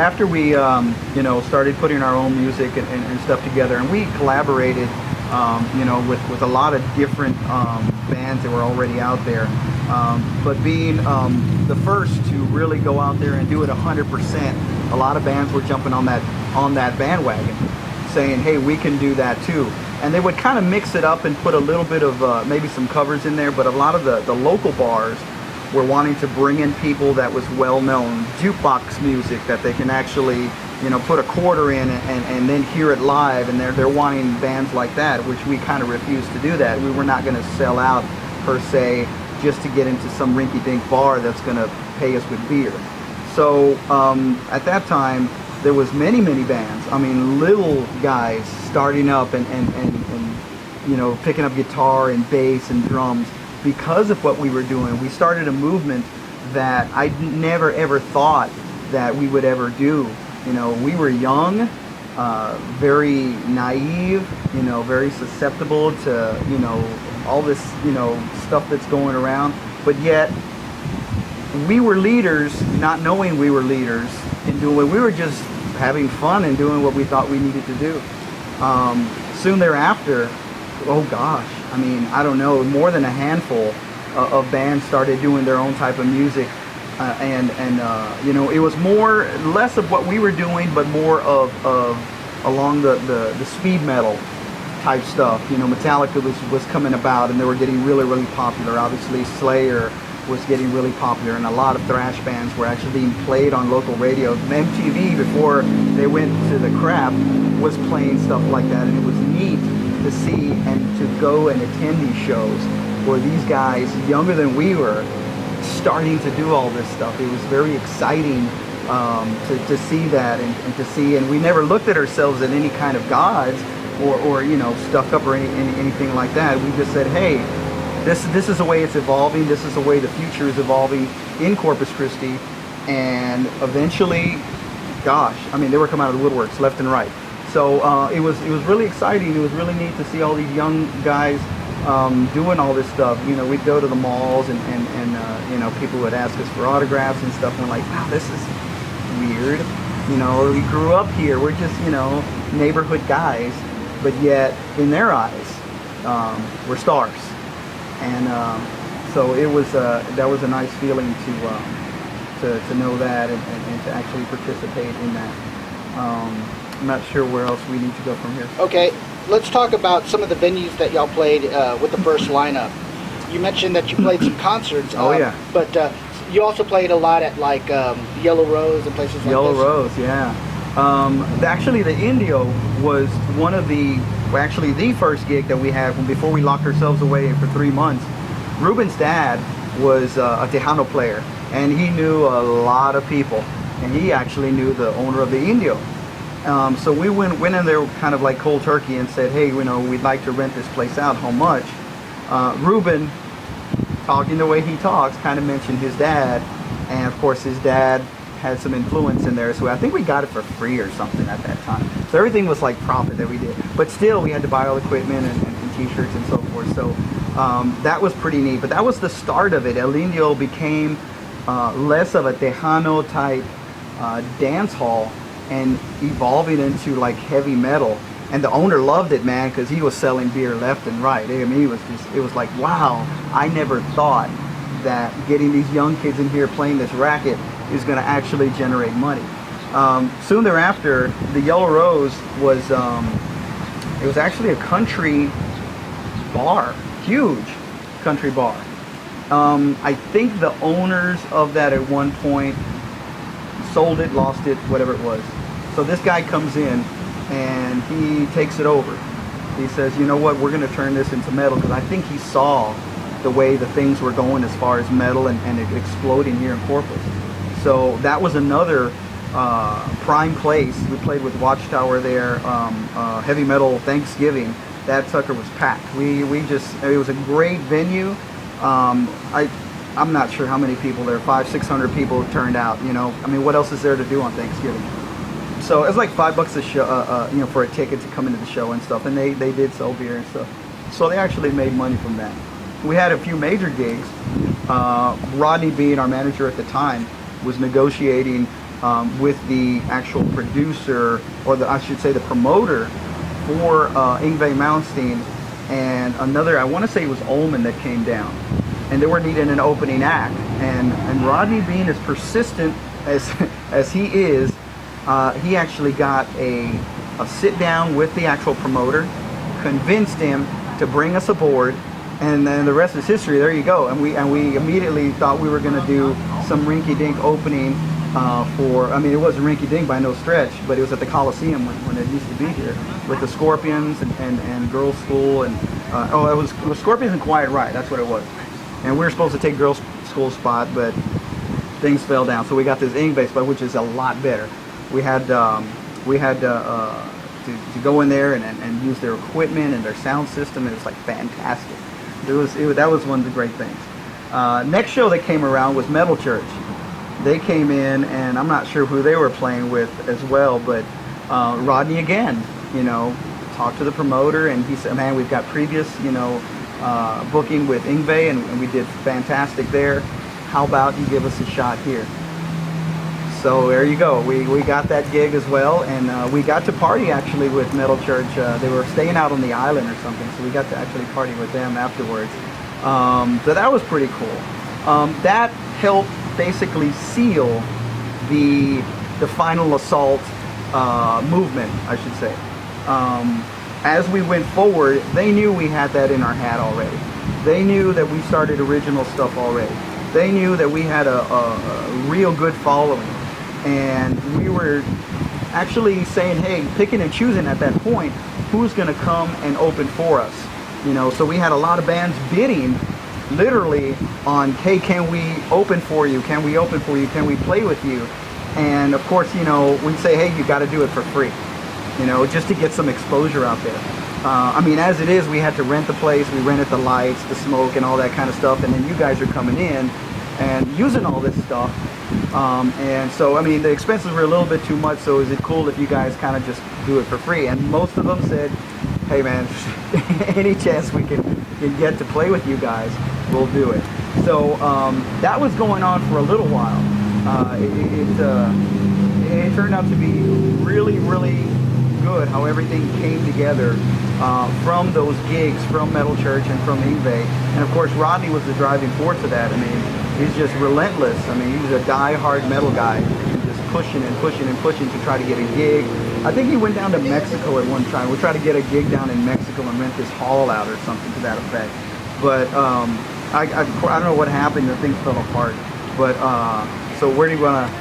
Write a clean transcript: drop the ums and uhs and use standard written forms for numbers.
after we, you know, started putting our own music and stuff together, and we collaborated, you know, with a lot of different bands that were already out there. But being the first to really go out there and do it 100%, a lot of bands were jumping on that bandwagon, saying, hey, we can do that too. And they would kind of mix it up and put a little bit of maybe some covers in there, but a lot of the local bars were wanting to bring in people that was well-known, jukebox music that they can actually, you know, put a quarter in and then hear it live, and they're wanting bands like that, which we kind of refused to do that. We were not going to sell out per se just to get into some rinky-dink bar that's going to pay us with beer. So at that time, there was many bands. I mean, little guys starting up and you know, picking up guitar and bass and drums because of what we were doing. We started a movement that I never ever thought that we would ever do. You know, we were young, very naive, you know, very susceptible to, you know, all this, you know, stuff that's going around. But yet, we were leaders, not knowing we were leaders, and doing what we were just having fun and doing what we thought we needed to do. Soon thereafter, oh gosh, I mean, I don't know, more than a handful of bands started doing their own type of music, and you know, it was less of what we were doing, but more of along the speed metal type stuff. You know, Metallica was coming about, and they were getting really popular. Obviously, Slayer was getting really popular, and a lot of thrash bands were actually being played on local radio. MTV, before they went to the crap, was playing stuff like that, and it was neat to see and to go and attend these shows where these guys, younger than we were, starting to do all this stuff. It was very exciting to see that and to see, and we never looked at ourselves as any kind of gods or you know, stuck up or anything like that. We just said, hey, this is the way it's evolving. This is the way the future is evolving in Corpus Christi. And eventually, gosh, I mean, they were coming out of the woodworks left and right. So it was really exciting. It was really neat to see all these young guys doing all this stuff. You know, we'd go to the malls and you know, people would ask us for autographs and stuff. And we're like, wow, this is weird. You know, we grew up here. We're just, you know, neighborhood guys. But yet, in their eyes, we're stars. And so it was that was a nice feeling to know that and to actually participate in that. I'm not sure where else we need to go from here. Okay, let's talk about some of the venues that y'all played with the first lineup. You mentioned that you played some concerts. Oh yeah. But you also played a lot at like Yellow Rose and places like Yellow this. Rose, yeah. Actually, the Indio was one of the first gig that we had before we locked ourselves away for 3 months. Ruben's dad was a Tejano player, and he knew a lot of people, and he actually knew the owner of the Indio. So we went in there kind of like cold turkey and said, hey, you know, we'd like to rent this place out. How much? Ruben, talking the way he talks, kind of mentioned his dad, and of course his dad had some influence in there, so I think we got it for free or something at that time. So everything was like profit that we did, but still we had to buy all equipment and t-shirts and so forth. So that was pretty neat, but that was the start of it. El Indio became less of a Tejano type dance hall and evolving into like heavy metal. And the owner loved it, man, because he was selling beer left and right. I mean, it was like, wow, I never thought that getting these young kids in here playing this racket is going to actually generate money. Soon thereafter, the Yellow Rose was it was actually a country bar, huge country bar. I think the owners of that at one point sold it, lost it, whatever it was. So this guy comes in and he takes it over. He says, you know what, we're going to turn this into metal, because I think he saw the way the things were going as far as metal and it exploding here in Corpus. So that was another prime place. We played with Watchtower there, heavy metal Thanksgiving. That sucker was packed. It was a great venue. I'm not sure how many people there, 500-600 people turned out, you know. I mean, what else is there to do on Thanksgiving? So it was like $5 a show, you know, for a ticket to come into the show and stuff, and they did sell beer and stuff. So they actually made money from that. We had a few major gigs. Rodney, being our manager at the time, was negotiating with the actual producer, or I should say the promoter for Yngwie Malmsteen, and another, I want to say it was Ullman, that came down. And they were needing an opening act. And Rodney, being as persistent as he is, he actually got a sit down with the actual promoter, convinced him to bring us aboard, and then the rest is history. There you go. And we immediately thought we were going to do some rinky-dink opening for, I mean, it wasn't rinky-dink by no stretch, but it was at the Coliseum when it used to be here, with the Scorpions and Girls School, and it was Scorpions and Quiet Riot. That's what it was. And we were supposed to take Girls School spot, but things fell down. So we got this Yngwie spot, which is a lot better. We had to go in there and use their equipment and their sound system. It was like fantastic. That was one of the great things. Next show that came around was Metal Church. They came in, and I'm not sure who they were playing with as well, but Rodney again, talked to the promoter, and he said, man, we've got previous, booking with Yngwie, and we did fantastic there. How about you give us a shot here? So there you go. We got that gig as well, and we got to party actually with Metal Church. They were staying out on the island or something, so we got to actually party with them afterwards. So that was pretty cool. That helped basically seal the Final Assault movement, I should say. As we went forward, they knew we had that in our hat already. They knew that we started original stuff already. They knew that we had a real good following. And we were actually saying, hey, picking and choosing at that point, who's going to come and open for us? So we had a lot of bands bidding literally on, hey, can we open for you? Can we open for you? Can we play with you? And of course, we'd say, hey, you got to do it for free, just to get some exposure out there. I mean, as it is, we had to rent the place. We rented the lights, the smoke, and all that kind of stuff. And then you guys are coming in and using all this stuff. And so, I mean, the expenses were a little bit too much. So is it cool if you guys kind of just do it for free? And most of them said, hey, man, any chance we can get to play with you guys, we'll do it. So that was going on for a little while. It turned out to be really, really good how everything came together from those gigs, from Metal Church and from Yngwie. And of course, Rodney was the driving force of that. I mean, he's just relentless. I mean, he's a die-hard metal guy, and just pushing and pushing and pushing to try to get a gig. I think he went down to Mexico at one time. We tried to get a gig down in Mexico and rent this hall out or something to that effect. But I don't know what happened. The things fell apart. But so where do you want to